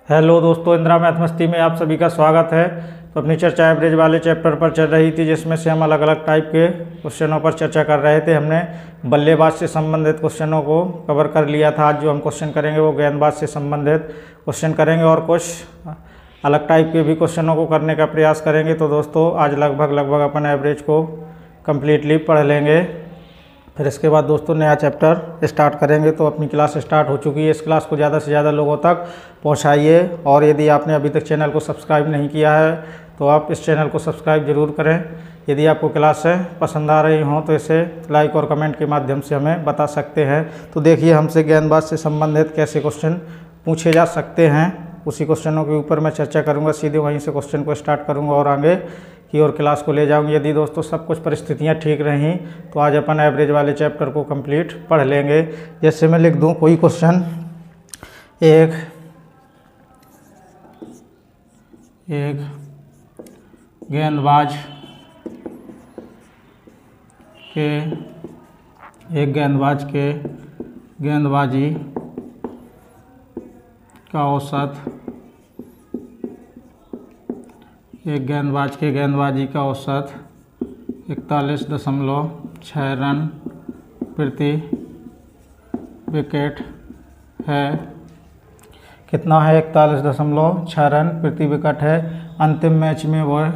Hello दोस्तों, Indira math मस्ती में आप सभी का स्वागत है। तो अपनी चर्चा एवरेज वाले चैप्टर पर चल रही थी, जिसमें से हम अलग अलग टाइप के क्वेश्चनों पर चर्चा कर रहे थे। हमने बल्लेबाज से संबंधित क्वेश्चनों को कवर कर लिया था। आज जो हम क्वेश्चन करेंगे वो गेंदबाज से संबंधित क्वेश्चन करेंगे और कुछ अलग टाइप के भी क्वेश्चनों को करने का प्रयास करेंगे। तो दोस्तों आज लगभग अपन एवरेज को कम्प्लीटली पढ़ लेंगे। फिर इसके बाद दोस्तों नया चैप्टर स्टार्ट करेंगे। तो अपनी क्लास स्टार्ट हो चुकी है। इस क्लास को ज़्यादा से ज़्यादा लोगों तक पहुंचाइए। और यदि आपने अभी तक चैनल को सब्सक्राइब नहीं किया है तो आप इस चैनल को सब्सक्राइब ज़रूर करें। यदि आपको क्लासें पसंद आ रही हों तो इसे लाइक और कमेंट के माध्यम से हमें बता सकते हैं। तो देखिए हमसे गेंदबाज से संबंधित कैसे क्वेश्चन पूछे जा सकते हैं, उसी क्वेश्चनों के ऊपर मैं चर्चा करूँगा। सीधे वहीं से क्वेश्चन को स्टार्ट करूँगा और आगे की और क्लास को ले जाऊंगी। यदि दोस्तों सब कुछ परिस्थितियां ठीक रहीं तो आज अपन एवरेज वाले चैप्टर को कंप्लीट पढ़ लेंगे। जैसे मैं लिख दूं कोई क्वेश्चन, एक गेंदबाज के गेंदबाजी का औसत, एक गेंदबाज के गेंदबाजी का औसत 41.6 रन प्रति विकेट है। कितना है? 41.6 रन प्रति विकेट है। अंतिम मैच में वह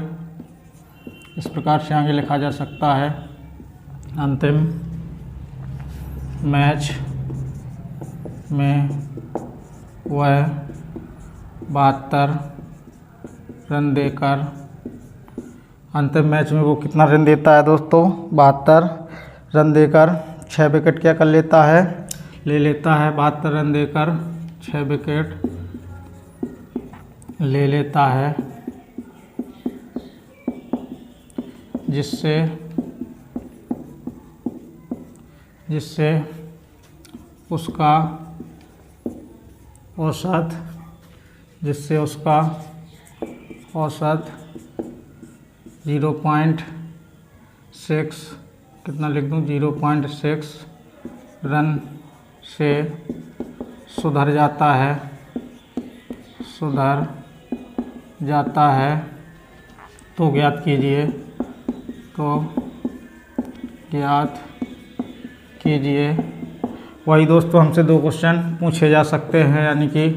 इस प्रकार से आगे लिखा जा सकता है। अंतिम मैच में वह 72 रन देकर, अंतिम मैच में वो कितना रन देता है दोस्तों? 72 रन देकर 6 विकेट क्या कर लेता है? ले लेता है। 72 रन देकर 6 विकेट ले लेता है, जिससे उसका औसत 0.6, कितना लिख दूँ? 0.6 रन से सुधर जाता है। तो ज्ञात कीजिए। वही दोस्तों हमसे दो क्वेश्चन पूछे जा सकते हैं, यानी कि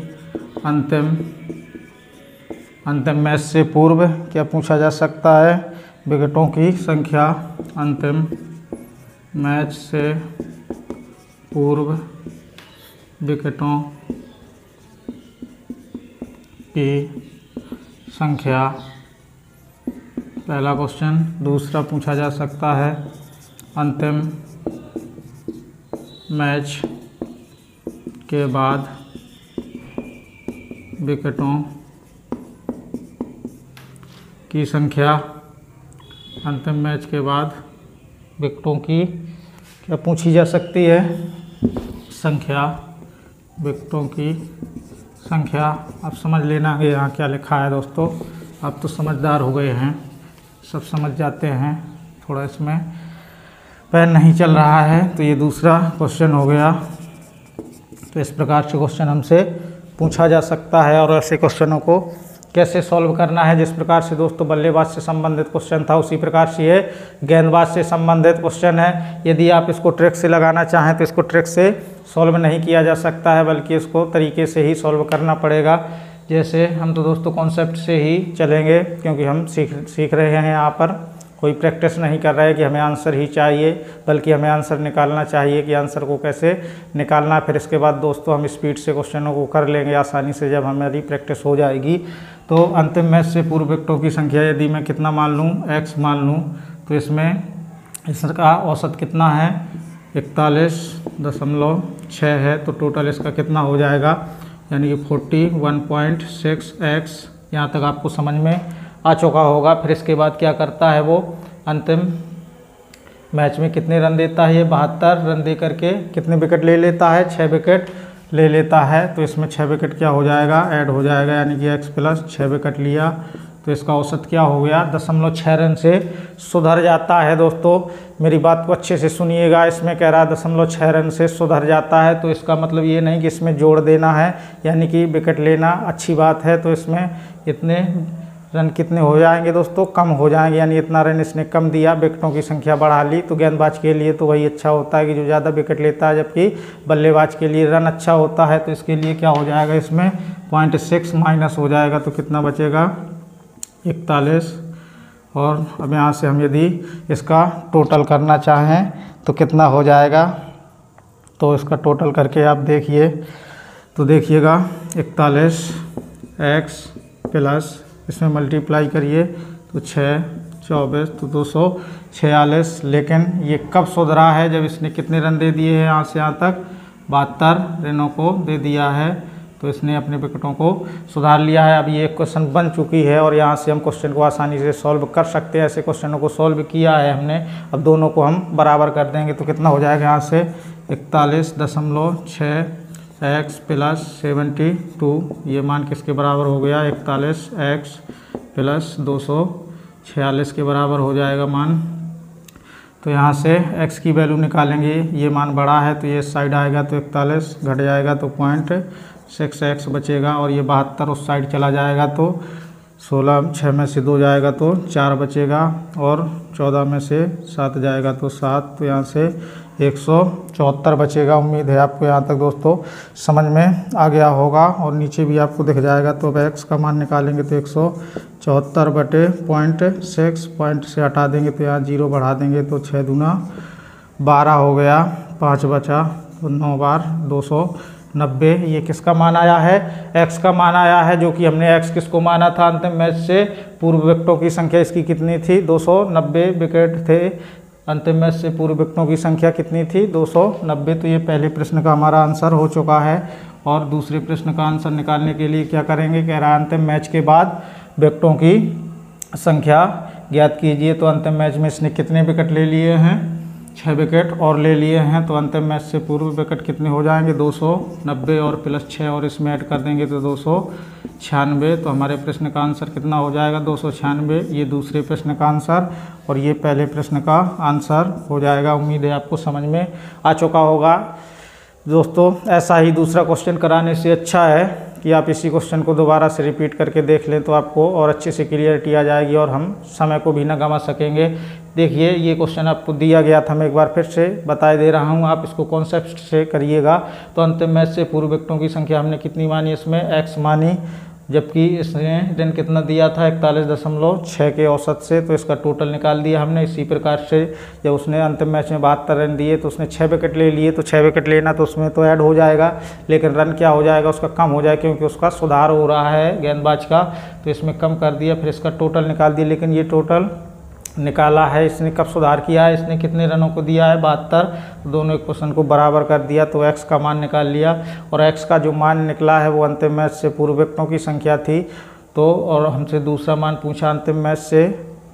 अंतिम मैच से पूर्व क्या पूछा जा सकता है? विकेटों की संख्या। अंतिम मैच से पूर्व विकेटों की संख्या, पहला क्वेश्चन। दूसरा पूछा जा सकता है अंतिम मैच के बाद विकेटों की संख्या। अंतिम मैच के बाद विकेटों की क्या पूछी जा सकती है? संख्या, विकेटों की संख्या। आप समझ लेना कि यहाँ क्या लिखा है दोस्तों। आप तो समझदार हो गए हैं, सब समझ जाते हैं। थोड़ा इसमें पेन नहीं चल रहा है। तो ये दूसरा क्वेश्चन हो गया। तो इस प्रकार से क्वेश्चन हमसे पूछा जा सकता है और ऐसे क्वेश्चनों को कैसे सॉल्व करना है। जिस प्रकार से दोस्तों बल्लेबाज से संबंधित क्वेश्चन था, उसी प्रकार से ये गेंदबाज से संबंधित क्वेश्चन है। यदि आप इसको ट्रिक से लगाना चाहें तो इसको ट्रिक से सॉल्व नहीं किया जा सकता है, बल्कि इसको तरीके से ही सॉल्व करना पड़ेगा। जैसे हम तो दोस्तों कॉन्सेप्ट से ही चलेंगे, क्योंकि हम सीख रहे हैं। यहाँ पर कोई प्रैक्टिस नहीं कर रहा है कि हमें आंसर ही चाहिए, बल्कि हमें आंसर निकालना चाहिए कि आंसर को कैसे निकालना। फिर इसके बाद दोस्तों हम स्पीड से क्वेश्चनों को कर लेंगे आसानी से, जब हमारी प्रैक्टिस हो जाएगी। तो अंतिम मैच से पूर्व विकेटों की संख्या यदि मैं कितना मान लूँ? x मान लूँ, तो इसमें इसका औसत कितना है? 41.6 है। तो टोटल इसका कितना हो जाएगा? यानी कि 41.6x। यहाँ तक आपको समझ में आ चुका होगा। फिर इसके बाद क्या करता है वो? अंतिम मैच में कितने रन देता है? ये 72 रन दे करके कितने विकेट ले लेता है? 6 विकेट ले लेता है। तो इसमें 6 विकेट क्या हो जाएगा? ऐड हो जाएगा, यानी कि x प्लस 6 विकेट लिया तो इसका औसत क्या हो गया, 0.6 रन से सुधर जाता है। दोस्तों मेरी बात को अच्छे से सुनिएगा, इसमें कह रहा है 0.6 रन से सुधर जाता है, तो इसका मतलब ये नहीं कि इसमें जोड़ देना है, यानी कि विकेट लेना अच्छी बात है, तो इसमें इतने रन कितने हो जाएंगे दोस्तों, कम हो जाएंगे, यानी इतना रन इसने कम दिया, विकेटों की संख्या बढ़ा ली। तो गेंदबाज के लिए तो वही अच्छा होता है कि जो ज़्यादा विकेट लेता है, जबकि बल्लेबाज के लिए रन अच्छा होता है। तो इसके लिए क्या हो जाएगा, इसमें 0.6 माइनस हो जाएगा, तो कितना बचेगा 41। और अब यहाँ से हम यदि इसका टोटल करना चाहें तो कितना हो जाएगा, तो इसका टोटल करके आप देखिए, तो देखिएगा 41x प्लस इसमें मल्टीप्लाई करिए तो 6 24 तो 246। लेकिन ये कब सुधरा है, जब इसने कितने रन दे दिए हैं, यहाँ से यहाँ तक 72 रनों को दे दिया है, तो इसने अपने विकेटों को सुधार लिया है। अब ये एक क्वेश्चन बन चुकी है और यहाँ से हम क्वेश्चन को आसानी से सॉल्व कर सकते हैं। ऐसे क्वेश्चनों को सॉल्व किया है हमने, अब दोनों को हम बराबर कर देंगे, तो कितना हो जाएगा यहाँ से 41.6x प्लस 72, ये मान किसके बराबर हो गया, 41x प्लस 246 के बराबर हो जाएगा मान। तो यहाँ से x की वैल्यू निकालेंगे, ये मान बड़ा है तो ये साइड आएगा, तो 41 घट जाएगा तो 0.6x बचेगा, और ये 72 उस साइड चला जाएगा, तो 16 6 में से 2 जाएगा तो 4 बचेगा, और 14 में से 7 जाएगा तो 7, तो यहाँ से 174 बचेगा। उम्मीद है आपको यहाँ तक दोस्तों समझ में आ गया होगा, और नीचे भी आपको दिख जाएगा। तो अब x का मान निकालेंगे तो 174 बटे 0.6, पॉइंट से हटा देंगे तो यहाँ 0 बढ़ा देंगे, तो 6 दूना 12 हो गया, 5 बचा, तो 9 बार 290। ये किसका मान आया है, x का मान आया है, जो कि हमने x किसको माना था अंतिम मैच से पूर्व विकेटों की संख्या इसकी कितनी थी, 290 विकेट थे। अंतिम मैच से पूर्व विकेटों की संख्या कितनी थी, 290। तो ये पहले प्रश्न का हमारा आंसर हो चुका है। और दूसरे प्रश्न का आंसर निकालने के लिए क्या करेंगे, कह रहा है अंतिम मैच के बाद विकेटों की संख्या ज्ञात कीजिए। तो अंतिम मैच में इसने कितने विकेट ले लिए हैं, 6 विकेट और ले लिए हैं, तो अंतिम मैच से पूर्व विकेट कितने हो जाएंगे, 290 और प्लस 6 और इसमें ऐड कर देंगे तो 296। तो हमारे प्रश्न का आंसर कितना हो जाएगा, 296। ये दूसरे प्रश्न का आंसर और ये पहले प्रश्न का आंसर हो जाएगा। उम्मीद है आपको समझ में आ चुका होगा दोस्तों। ऐसा ही दूसरा क्वेश्चन कराने से अच्छा है कि आप इसी क्वेश्चन को दोबारा से रिपीट करके देख लें, तो आपको और अच्छे से क्लियरिटी आ जाएगी और हम समय को भी न गंवा सकेंगे। देखिए ये क्वेश्चन आपको दिया गया था, मैं एक बार फिर से बता दे रहा हूँ, आप इसको कॉन्सेप्ट से करिएगा। तो अंतिम मैच से पूर्व विकेटों की संख्या हमने कितनी मानी, इसमें x मानी, जबकि इसने रन कितना दिया था 41.6 के औसत से, तो इसका टोटल निकाल दिया हमने। इसी प्रकार से जब उसने अंतिम मैच में 72 रन दिए तो उसने 6 विकेट ले लिए, तो 6 विकेट लेना तो उसमें तो ऐड हो जाएगा, लेकिन रन क्या हो जाएगा उसका, कम हो जाएगा, क्योंकि उसका सुधार हो रहा है गेंदबाज का, तो इसमें कम कर दिया। फिर इसका टोटल निकाल दिया, लेकिन ये टोटल निकाला है इसने कब सुधार किया है, इसने कितने रनों को दिया है, 72। दोनों इक्वेशन को बराबर कर दिया, तो x का मान निकाल लिया, और x का जो मान निकला है वो अंतिम मैच से पूर्व विकेटों की संख्या थी। तो और हमसे दूसरा मान पूछा अंतिम मैच से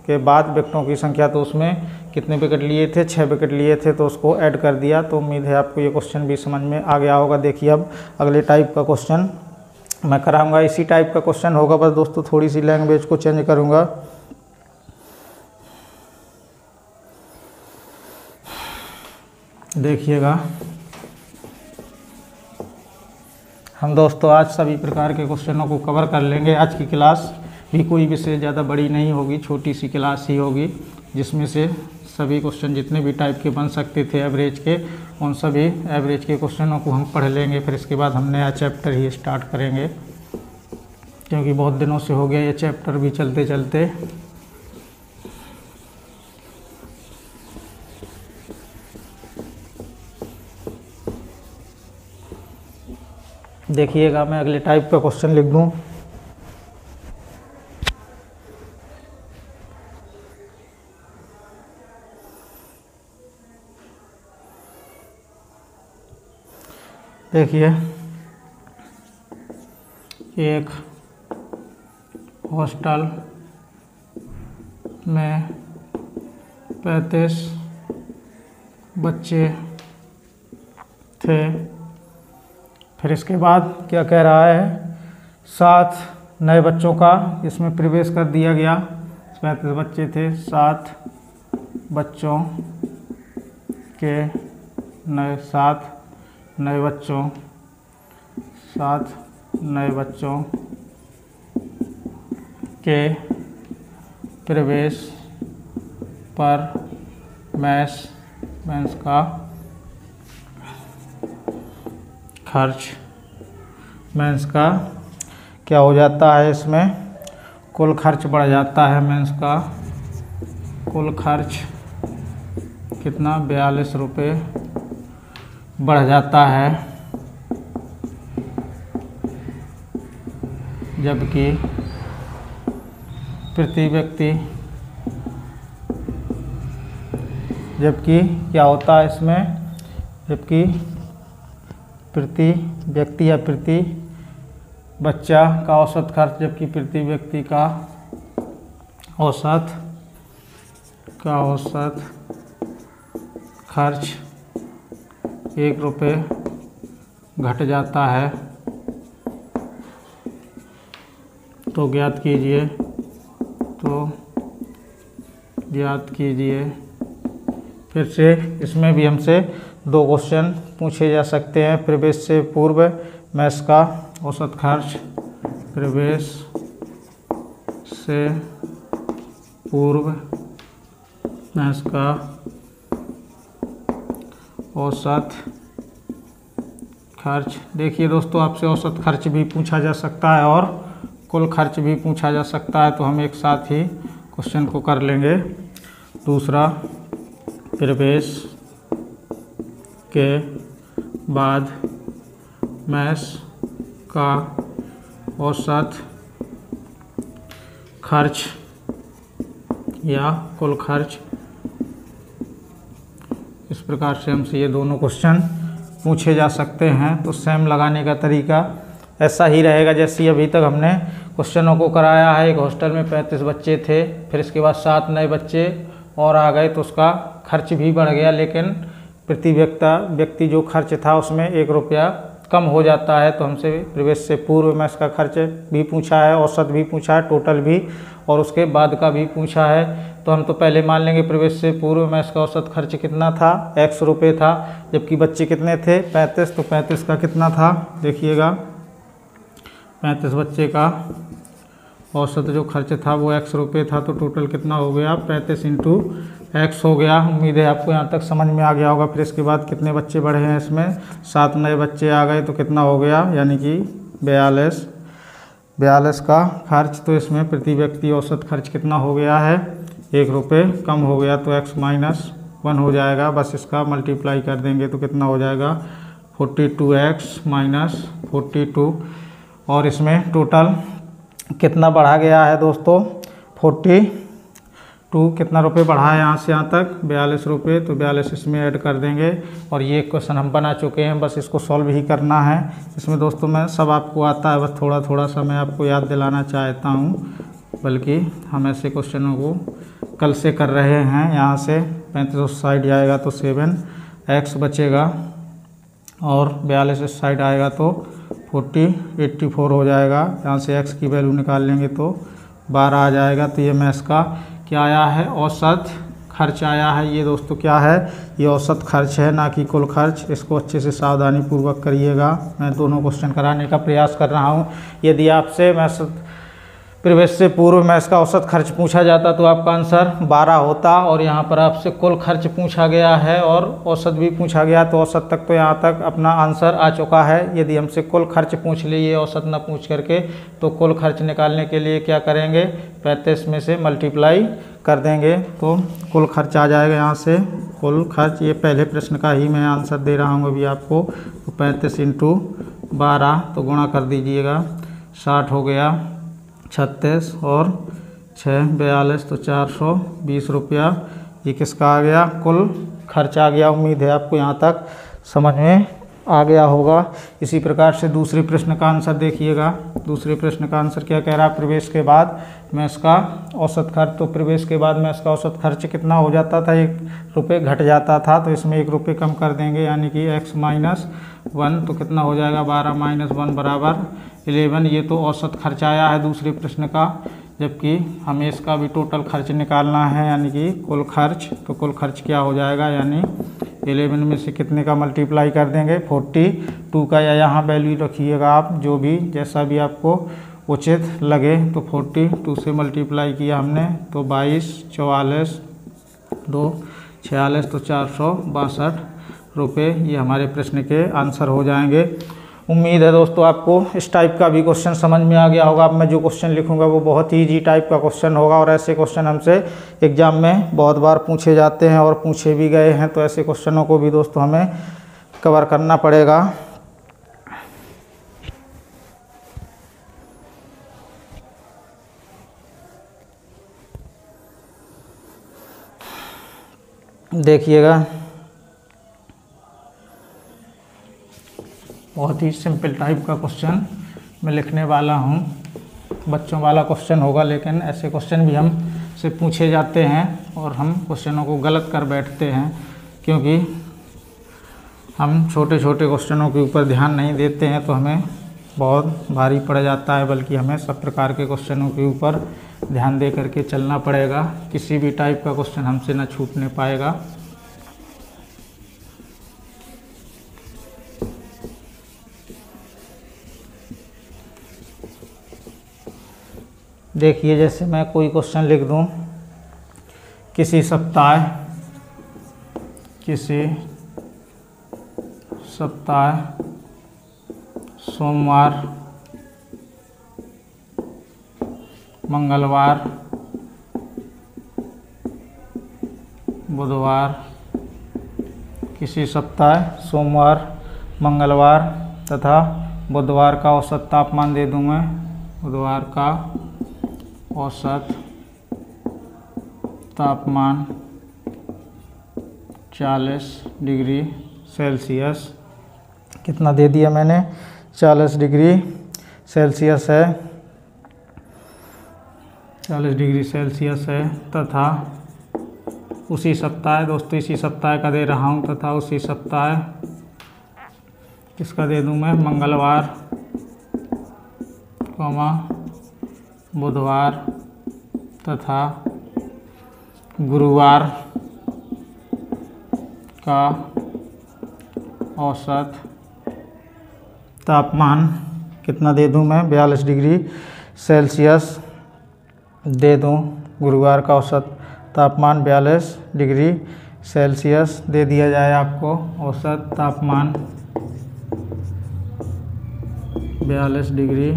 के बाद विकेटों की संख्या, तो उसमें कितने विकेट लिए थे, 6 विकेट लिए थे, तो उसको ऐड कर दिया। तो उम्मीद है आपको ये क्वेश्चन भी समझ में आ गया होगा। देखिए अब अगले टाइप का क्वेश्चन मैं कराऊँगा, इसी टाइप का क्वेश्चन होगा, बस दोस्तों थोड़ी सी लैंग्वेज को चेंज करूँगा। देखिएगा हम दोस्तों आज सभी प्रकार के क्वेश्चनों को कवर कर लेंगे। आज की क्लास भी कोई विषय ज़्यादा बड़ी नहीं होगी, छोटी सी क्लास ही होगी, जिसमें से सभी क्वेश्चन जितने भी टाइप के बन सकते थे एवरेज के, उन सभी एवरेज के क्वेश्चनों को हम पढ़ लेंगे। फिर इसके बाद हम नया चैप्टर ही स्टार्ट करेंगे, क्योंकि बहुत दिनों से हो गया ये चैप्टर भी चलते चलते। देखिएगा मैं अगले टाइप का क्वेश्चन लिख दूं। देखिए एक हॉस्टल में 35 बच्चे थे। फिर इसके बाद क्या कह रहा है, 7 नए बच्चों का इसमें प्रवेश कर दिया गया। 35 बच्चे थे, 7 बच्चों के नए 7 नए बच्चों 7 नए बच्चों के प्रवेश पर मेंस का खर्च, मेंस का क्या हो जाता है, इसमें कुल खर्च बढ़ जाता है। मेंस का कुल खर्च कितना 42 रुपये बढ़ जाता है, जबकि प्रति व्यक्ति क्या होता है इसमें, जबकि प्रति व्यक्ति या प्रति बच्चा का औसत खर्च, जबकि प्रति व्यक्ति का औसत खर्च 1 रुपये घट जाता है। तो ज्ञात कीजिए। फिर से इसमें भी हमसे 2 क्वेश्चन पूछे जा सकते हैं। प्रवेश से पूर्व मेस का औसत खर्च, प्रवेश से पूर्व मेस का औसत खर्च। देखिए दोस्तों, आपसे औसत खर्च भी पूछा जा सकता है और कुल खर्च भी पूछा जा सकता है, तो हम एक साथ ही क्वेश्चन को कर लेंगे। दूसरा, प्रवेश के बाद मेस का औसत खर्च या कुल खर्च। इस प्रकार से हमसे ये दोनों क्वेश्चन पूछे जा सकते हैं। तो सेम लगाने का तरीका ऐसा ही रहेगा जैसे अभी तक हमने क्वेश्चनों को कराया है। एक हॉस्टल में 35 बच्चे थे, फिर इसके बाद 7 नए बच्चे और आ गए, तो उसका खर्च भी बढ़ गया, लेकिन प्रति व्यक्ति जो खर्च था उसमें 1 रुपया कम हो जाता है। तो हमसे प्रवेश से पूर्व में इसका खर्च भी पूछा है, औसत भी पूछा है, टोटल भी, और उसके बाद का भी पूछा है। तो हम तो पहले मान लेंगे प्रवेश से पूर्व में इसका औसत खर्च कितना था, x रुपये था, जबकि बच्चे कितने थे 35, तो 35 का कितना था देखिएगा, 35 बच्चे का औसत जो खर्च था वो x रुपये था। तो टोटल कितना हो गया 35 इंटू x हो गया। उम्मीद है आपको यहाँ तक समझ में आ गया होगा। फिर इसके बाद कितने बच्चे बढ़े हैं इसमें, 7 नए बच्चे आ गए, तो कितना हो गया, यानी कि 42 का खर्च। तो इसमें प्रति व्यक्ति औसत खर्च कितना हो गया है, 1 रुपये कम हो गया, तो x माइनस 1 हो जाएगा। बस इसका मल्टीप्लाई कर देंगे तो कितना हो जाएगा 42x माइनस 42। और इसमें टोटल कितना बढ़ा गया है दोस्तों, 42 कितना रुपये बढ़ा है यहाँ से यहाँ तक 42 रुपये, तो 42 इसमें ऐड कर देंगे। और ये क्वेश्चन हम बना चुके हैं, बस इसको सॉल्व ही करना है। इसमें दोस्तों मैं सब आपको आता है, बस थोड़ा थोड़ा सा मैं आपको याद दिलाना चाहता हूँ, बल्कि हम ऐसे क्वेश्चनों को कल से कर रहे हैं। यहाँ से 35 उस साइड जाएगा तो 7x बचेगा, और 42 इस साइड आएगा तो 84 हो जाएगा। यहाँ से x की वैल्यू निकाल लेंगे तो 12 आ जाएगा। तो ये मेस का क्या आया है, औसत खर्च आया है। ये दोस्तों क्या है, ये औसत खर्च है, ना कि कुल खर्च। इसको अच्छे से सावधानी पूर्वक करिएगा। मैं दोनों क्वेश्चन कराने का प्रयास कर रहा हूँ। यदि आपसे प्रवेश से पूर्व में इसका औसत खर्च पूछा जाता तो आपका आंसर 12 होता, और यहाँ पर आपसे कुल खर्च पूछा गया है और औसत भी पूछा गया, तो औसत तक तो यहाँ तक अपना आंसर आ चुका है। यदि हमसे कुल खर्च पूछ लिए औसत न पूछ करके, तो कुल खर्च निकालने के लिए क्या करेंगे, 35 में से मल्टीप्लाई कर देंगे तो कुल खर्च आ जाएगा। यहाँ से कुल खर्च, ये पहले प्रश्न का ही मैं आंसर दे रहा हूँ अभी आपको। तो 35 इंटू 12 तो गुणा कर दीजिएगा, 60 हो गया, 36 और 6 42, तो 420 रुपया। ये किसका आ गया, कुल खर्च आ गया। उम्मीद है आपको यहाँ तक समझ में आ गया होगा। इसी प्रकार से दूसरे प्रश्न का आंसर देखिएगा। दूसरे प्रश्न का आंसर क्या कह रहा है, प्रवेश के बाद में इसका औसत खर्च। तो प्रवेश के बाद में इसका औसत खर्च कितना हो जाता था, 1 रुपये घट जाता था, तो इसमें 1 रुपये कम कर देंगे, यानी कि x माइनस 1 तो कितना हो जाएगा 12 - 1 बराबर 11। ये तो औसत खर्च आया है दूसरे प्रश्न का, जबकि हमें इसका भी टोटल खर्च निकालना है, यानी कि कुल खर्च। तो कुल खर्च क्या हो जाएगा, यानी 11 में से कितने का मल्टीप्लाई कर देंगे 42 का, या यहाँ वैल्यू रखिएगा आप, जो भी जैसा भी आपको उचित लगे। तो 42 से मल्टीप्लाई किया हमने तो 22, 44, 2, 46 तो 462 रुपये। ये हमारे प्रश्न के आंसर हो जाएंगे। उम्मीद है दोस्तों आपको इस टाइप का भी क्वेश्चन समझ में आ गया होगा। अब मैं जो क्वेश्चन लिखूंगा वो बहुत ही ईजी टाइप का क्वेश्चन होगा, और ऐसे क्वेश्चन हमसे एग्जाम में बहुत बार पूछे जाते हैं और पूछे भी गए हैं। तो ऐसे क्वेश्चनों को भी दोस्तों हमें कवर करना पड़ेगा। देखिएगा, बहुत ही सिंपल टाइप का क्वेश्चन मैं लिखने वाला हूँ। बच्चों वाला क्वेश्चन होगा, लेकिन ऐसे क्वेश्चन भी हम से पूछे जाते हैं और हम क्वेश्चनों को गलत कर बैठते हैं, क्योंकि हम छोटे छोटे क्वेश्चनों के ऊपर ध्यान नहीं देते हैं तो हमें बहुत भारी पड़ जाता है। बल्कि हमें सब प्रकार के क्वेश्चनों के ऊपर ध्यान दे करके चलना पड़ेगा। किसी भी टाइप का क्वेश्चन हमसे न छूटने पाएगा। देखिए, जैसे मैं कोई क्वेश्चन लिख दूं, किसी सप्ताह सोमवार, मंगलवार, बुधवार, किसी सप्ताह सोमवार, मंगलवार तथा बुधवार का औसत तापमान दे दूं मैं। बुधवार का औसत तापमान 40 डिग्री सेल्सियस। कितना दे दिया मैंने, 40 डिग्री सेल्सियस है, 40 डिग्री सेल्सियस है। तथा उसी सप्ताह, दोस्तों इसी सप्ताह का दे रहा हूँ, तथा उसी सप्ताह किसका दे दूँ मैं, मंगलवार, बुधवार तथा गुरुवार का औसत तापमान कितना दे दूं मैं, 42 डिग्री सेल्सियस दे दूं। गुरुवार का औसत तापमान 42 डिग्री सेल्सियस दे दिया जाए आपको। औसत तापमान 42 डिग्री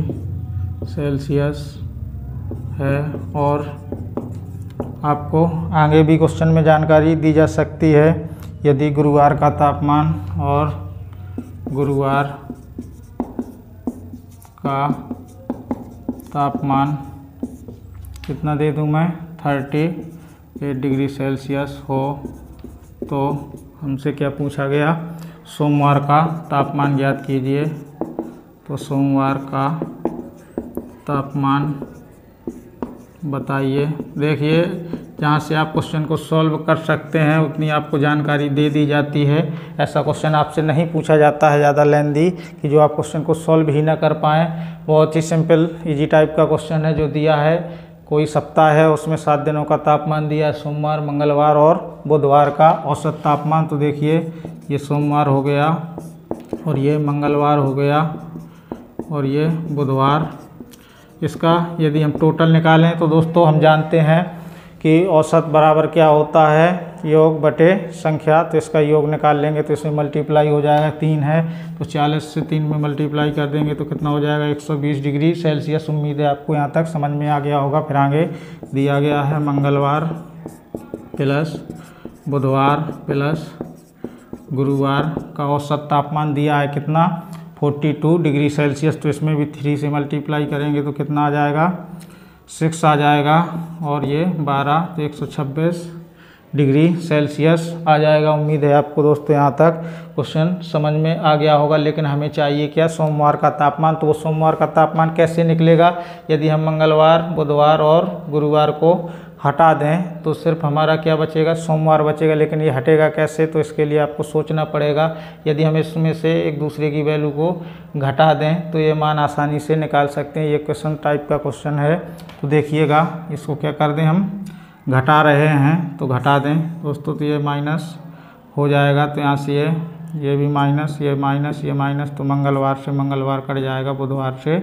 सेल्सियस है। और आपको आगे भी क्वेश्चन में जानकारी दी जा सकती है। यदि गुरुवार का तापमान और गुरुवार का तापमान कितना दे दूं मैं, 38 डिग्री सेल्सियस हो, तो हमसे क्या पूछा गया, सोमवार का तापमान ज्ञात कीजिए। तो सोमवार का तापमान बताइए। देखिए, जहाँ से आप क्वेश्चन को सॉल्व कर सकते हैं उतनी आपको जानकारी दे दी जाती है। ऐसा क्वेश्चन आपसे नहीं पूछा जाता है ज़्यादा लेंदी कि जो आप क्वेश्चन को सॉल्व ही ना कर पाएँ। बहुत ही सिंपल इजी टाइप का क्वेश्चन है जो दिया है। कोई सप्ताह है, उसमें 7 दिनों का तापमान दिया है, सोमवार, मंगलवार और बुधवार का औसत तापमान। तो देखिए, ये सोमवार हो गया और ये मंगलवार हो गया और ये बुधवार। इसका यदि हम टोटल निकालें तो दोस्तों हम जानते हैं कि औसत बराबर क्या होता है, योग बटे संख्या। तो इसका योग निकाल लेंगे तो इसमें मल्टीप्लाई हो जाएगा, 3 है तो 40 से 3 में मल्टीप्लाई कर देंगे तो कितना हो जाएगा, 120 डिग्री सेल्सियस। उम्मीद है आपको यहाँ तक समझ में आ गया होगा। फिर आगे दिया गया है मंगलवार प्लस बुधवार प्लस गुरुवार का औसत तापमान दिया है कितना, 42 डिग्री सेल्सियस। तो इसमें भी 3 से मल्टीप्लाई करेंगे तो कितना आ जाएगा, 6 आ जाएगा। और ये 12 तो 126 डिग्री सेल्सियस आ जाएगा। उम्मीद है आपको दोस्तों यहाँ तक क्वेश्चन समझ में आ गया होगा। लेकिन हमें चाहिए क्या, सोमवार का तापमान। तो वो सोमवार का तापमान कैसे निकलेगा, यदि हम मंगलवार, बुधवार और गुरुवार को हटा दें तो सिर्फ हमारा क्या बचेगा, सोमवार बचेगा। लेकिन ये हटेगा कैसे, तो इसके लिए आपको सोचना पड़ेगा। यदि हम इसमें से एक दूसरे की वैल्यू को घटा दें तो ये मान आसानी से निकाल सकते हैं। ये क्वेश्चन टाइप का क्वेश्चन है। तो देखिएगा, इसको क्या कर दें, हम घटा रहे हैं तो घटा दें दोस्तों। तो ये माइनस हो जाएगा, तो यहाँ से ये भी माइनस, ये माइनस, ये माइनस, तो मंगलवार से मंगलवार कट जाएगा, बुधवार से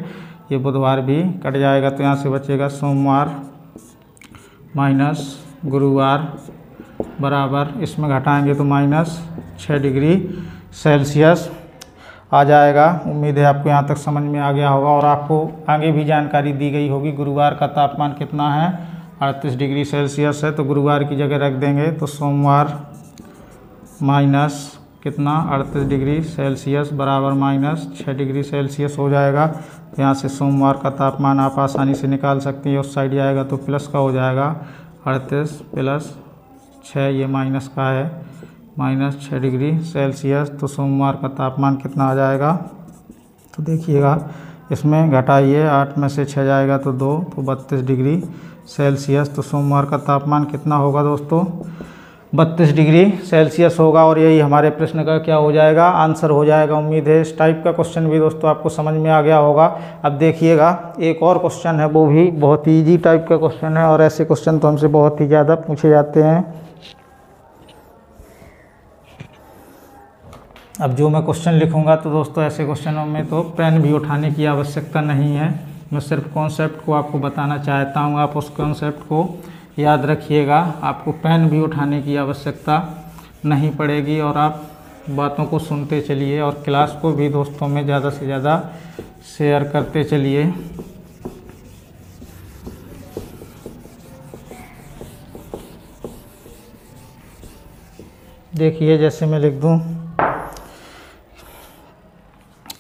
ये बुधवार भी कट जाएगा। तो यहाँ से बचेगा सोमवार माइनस गुरुवार बराबर, इसमें घटाएंगे तो माइनस 6 डिग्री सेल्सियस आ जाएगा। उम्मीद है आपको यहाँ तक समझ में आ गया होगा और आपको आगे भी जानकारी दी गई होगी। गुरुवार का तापमान कितना है, 38 डिग्री सेल्सियस है, तो गुरुवार की जगह रख देंगे तो सोमवार माइनस कितना 38 डिग्री सेल्सियस बराबर माइनस 6 डिग्री सेल्सियस हो जाएगा। तो यहाँ से सोमवार का तापमान आप आसानी से निकाल सकते हैं। उस साइड जाएगा तो प्लस का हो जाएगा, 38 प्लस 6, ये माइनस का है, माइनस 6 डिग्री सेल्सियस। तो सोमवार का तापमान कितना आ जाएगा, तो देखिएगा इसमें घटाइए, 8 में से 6 जाएगा तो 2, तो 32 डिग्री सेल्सियस। तो सोमवार का तापमान कितना होगा दोस्तों, 32 डिग्री सेल्सियस होगा। और यही हमारे प्रश्न का क्या हो जाएगा, आंसर हो जाएगा। उम्मीद है इस टाइप का क्वेश्चन भी दोस्तों आपको समझ में आ गया होगा। अब देखिएगा एक और क्वेश्चन है, वो भी बहुत ही ईजी टाइप का क्वेश्चन है और ऐसे क्वेश्चन तो हमसे बहुत ही ज़्यादा पूछे जाते हैं। अब जो मैं क्वेश्चन लिखूंगा तो दोस्तों ऐसे क्वेश्चनों में तो पेन भी उठाने की आवश्यकता नहीं है। मैं सिर्फ कॉन्सेप्ट को आपको बताना चाहता हूँ, आप उस कॉन्सेप्ट को याद रखिएगा। आपको पेन भी उठाने की आवश्यकता नहीं पड़ेगी और आप बातों को सुनते चलिए और क्लास को भी दोस्तों में ज़्यादा से ज़्यादा शेयर करते चलिए। देखिए जैसे मैं लिख दूं,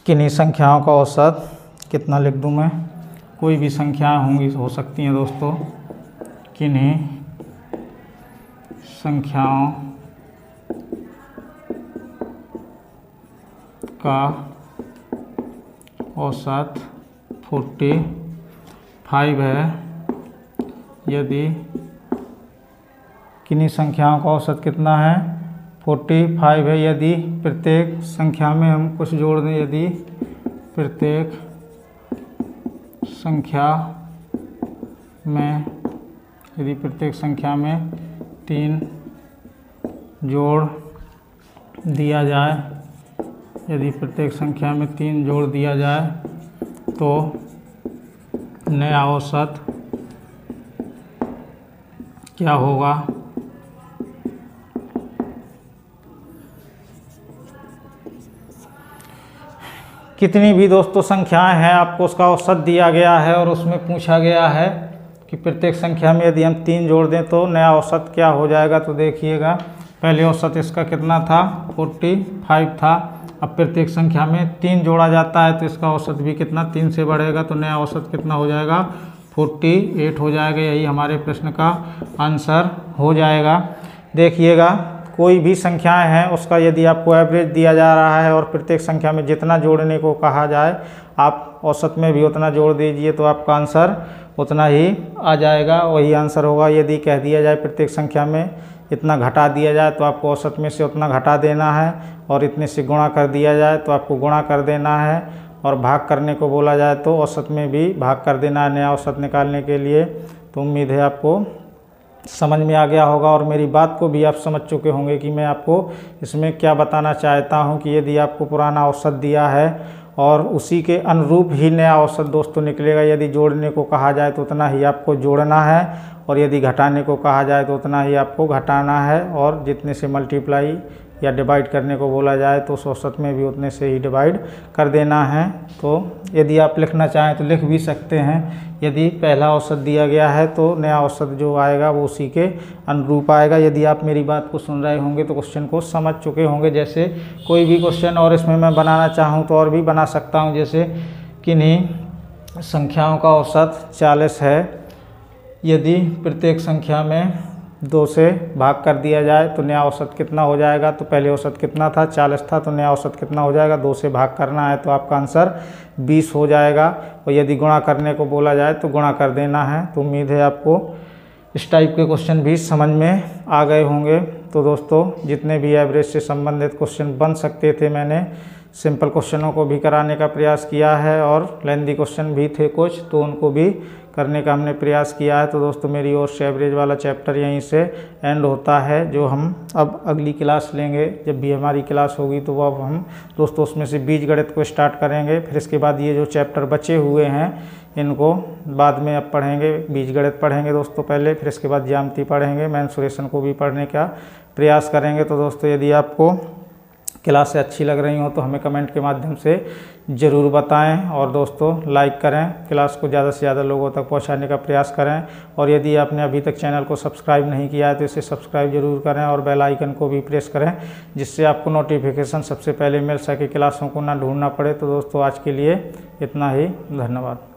किन्हीं संख्याओं का औसत कितना लिख दूं मैं, कोई भी संख्याएं होंगी हो सकती हैं दोस्तों, किन्हीं संख्याओं का औसत 45 है। यदि किन्हीं संख्याओं का औसत कितना है, 45 है। यदि प्रत्येक संख्या में हम कुछ जोड़ दें, यदि प्रत्येक संख्या में 3 जोड़ दिया जाए, यदि प्रत्येक संख्या में 3 जोड़ दिया जाए तो नया औसत क्या होगा। कितनी भी दोस्तों संख्याएं हैं, आपको उसका औसत दिया गया है और उसमें पूछा गया है कि प्रत्येक संख्या में यदि हम 3 जोड़ दें तो नया औसत क्या हो जाएगा। तो देखिएगा पहले औसत इसका कितना था, 45 था। अब प्रत्येक संख्या में 3 जोड़ा जाता है तो इसका औसत भी कितना, 3 से बढ़ेगा, तो नया औसत कितना हो जाएगा, 48 हो जाएगा। यही हमारे प्रश्न का आंसर हो जाएगा। देखिएगा कोई भी संख्याएं हैं उसका यदि आपको एवरेज दिया जा रहा है और प्रत्येक संख्या में जितना जोड़ने को कहा जाए आप औसत में भी उतना जोड़ दीजिए तो आपका आंसर उतना ही आ जाएगा, वही आंसर होगा। यदि कह दिया जाए प्रत्येक संख्या में इतना घटा दिया जाए तो आपको औसत में से उतना घटा देना है, और इतने से गुणा कर दिया जाए तो आपको गुणा कर देना है, और भाग करने को बोला जाए तो औसत में भी भाग कर देना है नया औसत निकालने के लिए। तो उम्मीद है आपको समझ में आ गया होगा और मेरी बात को भी आप समझ चुके होंगे कि मैं आपको इसमें क्या बताना चाहता हूं कि यदि आपको पुराना औसत दिया है और उसी के अनुरूप ही नया औसत दोस्तों निकलेगा। यदि जोड़ने को कहा जाए तो उतना ही आपको जोड़ना है, और यदि घटाने को कहा जाए तो उतना ही आपको घटाना है, और जितने से मल्टीप्लाई या डिवाइड करने को बोला जाए तो उस औसत में भी उतने से ही डिवाइड कर देना है। तो यदि आप लिखना चाहें तो लिख भी सकते हैं। यदि पहला औसत दिया गया है तो नया औसत जो आएगा वो उसी के अनुरूप आएगा। यदि आप मेरी बात को सुन रहे होंगे तो क्वेश्चन को समझ चुके होंगे। जैसे कोई भी क्वेश्चन और इसमें मैं बनाना चाहूँ तो और भी बना सकता हूँ। जैसे किन्हीं संख्याओं का औसत 40 है, यदि प्रत्येक संख्या में 2 से भाग कर दिया जाए तो नया औसत कितना हो जाएगा। तो पहले औसत कितना था, 40 था, तो नया औसत कितना हो जाएगा, 2 से भाग करना है तो आपका आंसर 20 हो जाएगा। और यदि गुणा करने को बोला जाए तो गुणा कर देना है। तो उम्मीद है आपको इस टाइप के क्वेश्चन भी समझ में आ गए होंगे। तो दोस्तों जितने भी एवरेज से संबंधित क्वेश्चन बन सकते थे मैंने सिंपल क्वेश्चनों को भी कराने का प्रयास किया है, और लेंथी क्वेश्चन भी थे कुछ तो उनको भी करने का हमने प्रयास किया है। तो दोस्तों मेरी ओर से एवरेज वाला चैप्टर यहीं से एंड होता है। जो हम अब अगली क्लास लेंगे, जब भी हमारी क्लास होगी तो अब हम दोस्तों उसमें से बीजगणित को स्टार्ट करेंगे। फिर इसके बाद ये जो चैप्टर बचे हुए हैं इनको बाद में अब पढ़ेंगे। बीजगणित पढ़ेंगे दोस्तों पहले, फिर इसके बाद ज्यामिति पढ़ेंगे, मेंसुरेशन को भी पढ़ने का प्रयास करेंगे। तो दोस्तों यदि आपको क्लास से अच्छी लग रही हो तो हमें कमेंट के माध्यम से ज़रूर बताएं, और दोस्तों लाइक करें, क्लास को ज़्यादा से ज़्यादा लोगों तक पहुंचाने का प्रयास करें। और यदि आपने अभी तक चैनल को सब्सक्राइब नहीं किया है तो इसे सब्सक्राइब जरूर करें और बेल आइकन को भी प्रेस करें, जिससे आपको नोटिफिकेशन सबसे पहले मिल सके, क्लासों को ना ढूंढना पड़े। तो दोस्तों आज के लिए इतना ही, धन्यवाद।